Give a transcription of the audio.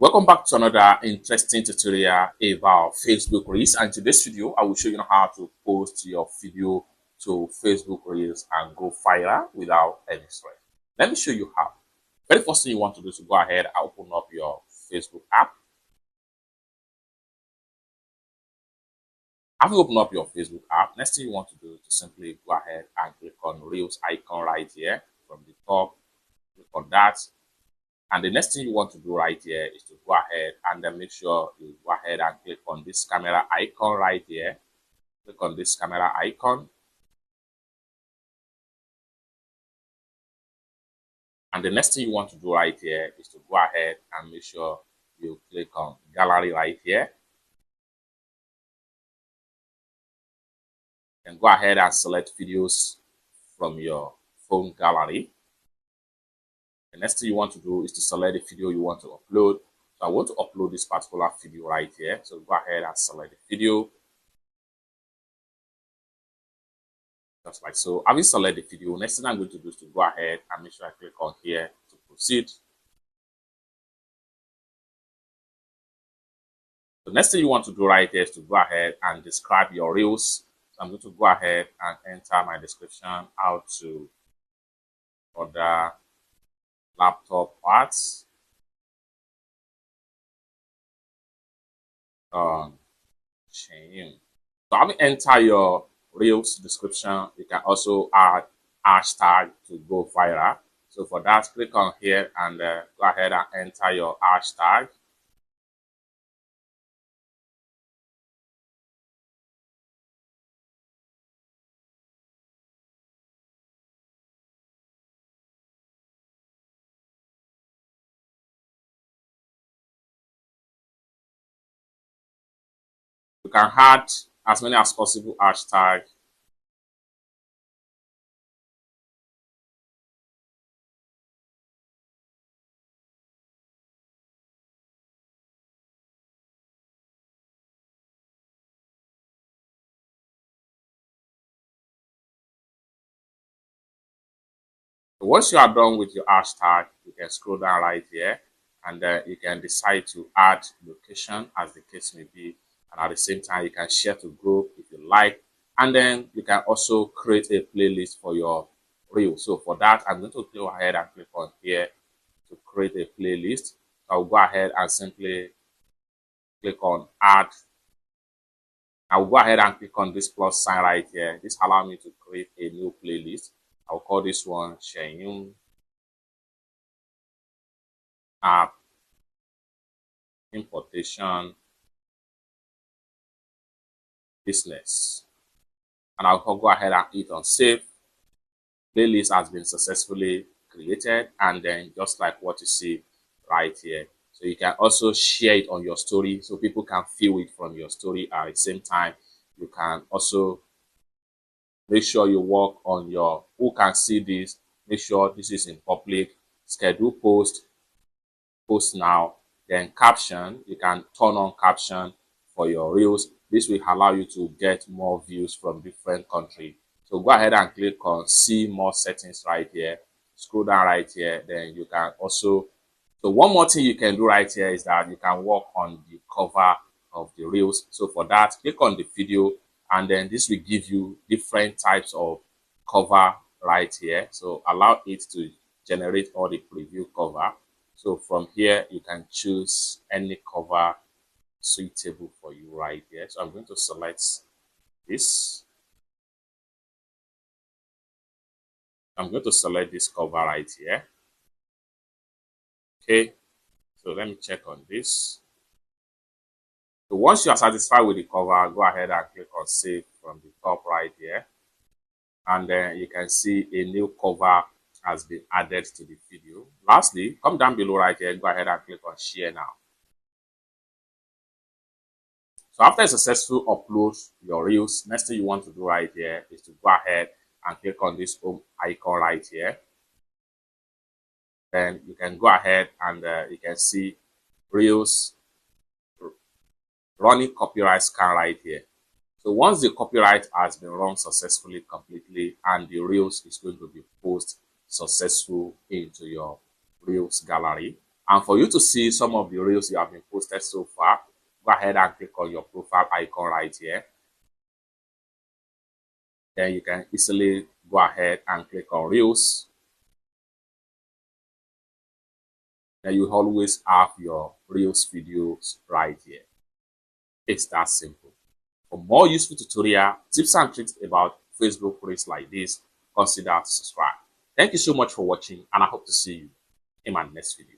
Welcome back to another interesting tutorial about Facebook Reels, and in today's video I will show you how to post your video to Facebook Reels and go viral without any stress. Let me show you how. Very first thing you want to do is to go ahead and open up your Facebook app. After you open up your Facebook app, next thing you want to do is to simply go ahead and click on Reels icon right here from the top. Click on that. And the next thing you want to do right here is to go ahead and then make sure you go ahead and click on this camera icon right here. Click on this camera icon. And the next thing you want to do right here is to go ahead and make sure you click on gallery right here. And go ahead and select videos from your phone gallery. The next thing you want to do is to select the video you want to upload. So I want to upload this particular video right here. So go ahead and select the video. Just like so. Having selected the video, next thing I'm going to do is to go ahead and make sure I click on here to proceed. The next thing you want to do right here is to go ahead and describe your reels. So I'm going to go ahead and enter my description, how to order laptop parts on Shein. So having enter your reels description, you can also add hashtag to go viral. So for that, click on here and go ahead and enter your hashtag. You can add as many as possible hashtags. Once you are done with your hashtag, you can scroll down right here and you can decide to add location as the case may be. And at the same time, you can share to group if you like. And then you can also create a playlist for your reel. So for that, I'm going to go ahead and click on here to create a playlist. So I'll go ahead and simply click on add. I'll go ahead and click on this plus sign right here. This allows me to create a new playlist. I'll call this one Shein app importation business. And I'll go ahead and hit on save. Playlist has been successfully created, and then just like what you see right here. So you can also share it on your story so people can view it from your story. At the same time, you can also make sure you work on your who can see this. Make sure this is in public. Schedule post now. Then caption, you can turn on caption for your reels. This will allow you to get more views from different countries. So go ahead and click on see more settings right here. Scroll down right here. Then you can also, so one more thing you can do right here is that you can work on the cover of the reels. So for that, click on the video and then this will give you different types of cover right here. So allow it to generate all the preview cover. So from here, you can choose any cover suitable for you right here. So I'm going to select this. I'm going to select this cover right here. Okay, so let me check on this. So once you are satisfied with the cover, go ahead and click on save from the top right here. And then you can see a new cover has been added to the video. Lastly, come down below right here, go ahead and click on share now. So after a successful upload your reels, next thing you want to do right here is to go ahead and click on this home icon right here. Then you can go ahead and you can see reels running copyright scan right here. So once the copyright has been run successfully completely and the reels is going to be posted successful into your reels gallery, And for you to see some of the reels you have been posted so far, go ahead and click on your profile icon right here. Then you can easily go ahead and click on reels. Then you always have your reels videos right here. It's that simple. For more useful tutorial, tips and tricks about Facebook reels like this, consider to subscribe. Thank you so much for watching, and I hope to see you in my next video.